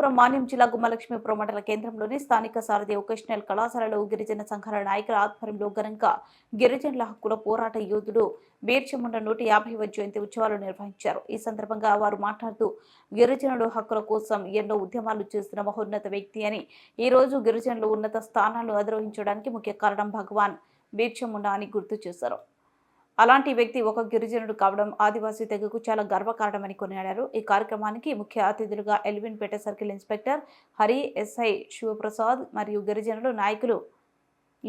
అనంతపురం మాన్యం జిల్లా గుమ్మలక్ష్మీపురం మండల కేంద్రంలోని స్థానిక సారథి వొకేషనల్ కళాశాలలో గిరిజన సంఘాల నాయకుల ఆధ్వర్యంలో ఘనంగా గిరిజనుల హక్కుల పోరాట యోధుడు బీర్చముండ 150వ జయంతి ఉత్సవాలు నిర్వహించారు. ఈ సందర్భంగా వారు మాట్లాడుతూ గిరిజనుల హక్కుల కోసం ఎన్నో ఉద్యమాలు చేస్తున్న మహోన్నత వ్యక్తి అని, ఈ రోజు గిరిజనులు ఉన్నత స్థానాలను అధిరోహించడానికి ముఖ్య కారణం భగవాన్ బీర్చముండ అని గుర్తు చేశారు. అలాంటి వ్యక్తి ఒక గిరిజనుడు కావడం ఆదివాసీ తెగకు చాలా గర్వకారణమని కొనియాడారు. ఈ కార్యక్రమానికి ముఖ్య అతిథులుగా Elvinpet circle inspector Hari, SI Shivaprasad మరియు గిరిజనులు నాయకులు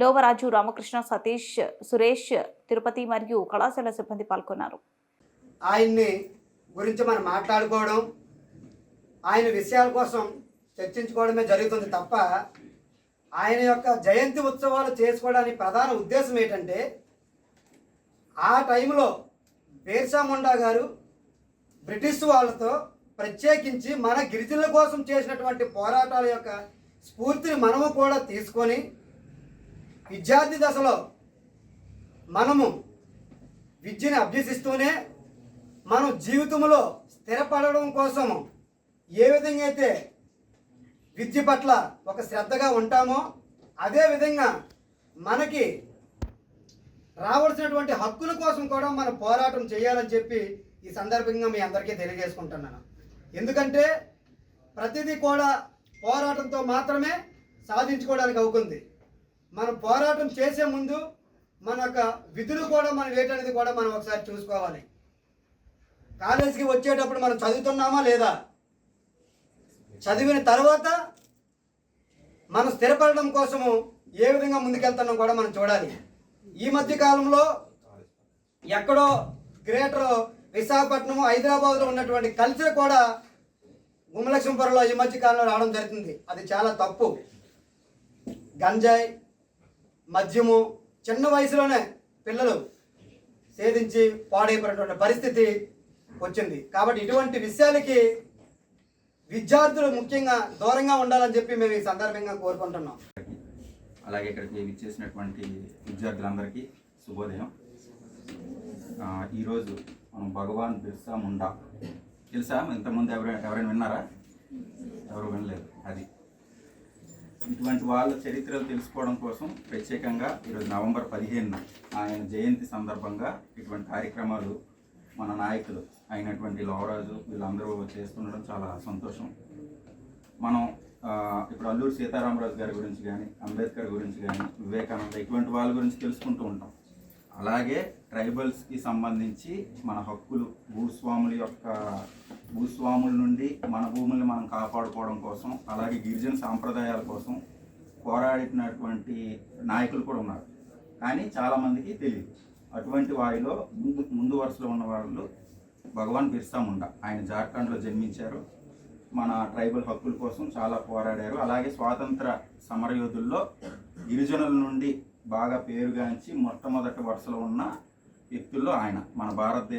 లోవరాజు, రామకృష్ణ, సతీష్, సురేష్, తిరుపతి మరియు కళాశాల సిబ్బంది పాల్గొన్నారు. ఆయన్ని గురించి మనం మాట్లాడుకోవడం, ఆయన విషయాల కోసం చర్చించుకోవడమే జరుగుతుంది తప్ప ఆయన యొక్క జయంతి ఉత్సవాలు చేసుకోవడానికి ప్రధాన ఉద్దేశం ఏంటంటే, ఆ టైంలో బిర్సా ముండా గారు బ్రిటిష్ వాళ్ళతో ప్రత్యేకించి మన గిరిజనుల కోసం చేసినటువంటి పోరాటాల యొక్క స్ఫూర్తిని మనము కూడా తీసుకొని విద్యార్థి దశలో మనము విద్యను అభ్యసిస్తూనే మనం జీవితంలో స్థిరపడడం కోసము ఏ విధంగా అయితే విద్య పట్ల ఒక శ్రద్ధగా ఉంటామో, అదేవిధంగా మనకి రావాల్సినటువంటి హక్కుల కోసం కూడా మనం పోరాటం చేయాలని చెప్పి ఈ సందర్భంగా మీ అందరికీ తెలియజేసుకుంటున్నాను. ఎందుకంటే ప్రతిదీ కూడా పోరాటంతో మాత్రమే సాధించుకోవడానికి అవుతుంది. మనం పోరాటం చేసే ముందు మన యొక్క విధులు కూడా మనం ఏంటనేది కూడా మనం ఒకసారి చూసుకోవాలి. కాలేజీకి వచ్చేటప్పుడు మనం చదువుతున్నామా లేదా, చదివిన తర్వాత మనం స్థిరపడడం కోసము ఏ విధంగా ముందుకెళ్తున్నాం కూడా మనం చూడాలి. ఈ మధ్య కాలంలో ఎక్కడో గ్రేటర్ విశాఖపట్నం, హైదరాబాద్లో ఉన్నటువంటి కల్చర్ కూడా గుమ్మలక్ష్మీపురంలో ఈ మధ్య కాలంలో రావడం జరుగుతుంది. అది చాలా తప్పు. గంజాయి, మద్యము చిన్న వయసులోనే పిల్లలు సేధించి పాడైపోయినటువంటి పరిస్థితి వచ్చింది. కాబట్టి ఇటువంటి విషయాలకి విద్యార్థులు ముఖ్యంగా దూరంగా ఉండాలని చెప్పి మేము ఈ సందర్భంగా కోరుకుంటున్నాం. అలాగే ఇక్కడికి విచ్చేసినటువంటి విద్యార్థులందరికీ శుభోదయం. ఈరోజు మనం భగవాన్ బిర్సా ముండా తెలుసా? ఇంతకుముందు ఎవరైనా విన్నారా? ఎవరు వినలేదు. అది ఇటువంటి వాళ్ళ చరిత్రలు తెలుసుకోవడం కోసం ప్రత్యేకంగా ఈరోజు నవంబర్ 15న ఆయన జయంతి సందర్భంగా ఇటువంటి కార్యక్రమాలు మన నాయకులు అయినటువంటి లోవరాజు వీళ్ళందరూ చేస్తుండడం చాలా సంతోషం. మనం ఇప్పుడు అల్లూరి సీతారామరాజు గారి గురించి కానీ, అంబేద్కర్ గురించి కానీ, వివేకానంద ఇటువంటి వాళ్ళ గురించి తెలుసుకుంటూ ఉంటాం. అలాగే ట్రైబల్స్కి సంబంధించి మన హక్కులు, భూస్వాముల నుండి మన భూముల్ని మనం కాపాడుకోవడం కోసం, అలాగే గిరిజన సాంప్రదాయాల కోసం పోరాడినటువంటి నాయకులు కూడా ఉన్నారు. కానీ చాలామందికి తెలియదు. అటువంటి వారిలో ముందు వరుసలో ఉన్న వాళ్ళు భగవాన్ బిర్సా ముండా. ఆయన జార్ఖండ్లో జన్మించారు. మన ట్రైబల్ హక్కుల కోసం చాలా పోరాడారు. అలాగే స్వాతంత్ర సమరయోధుల్లో గిరిజనుల నుండి బాగా పేరుగాంచి మొట్టమొదటి వరుసలో ఉన్న వ్యక్తుల్లో ఆయన మన భారతదేశ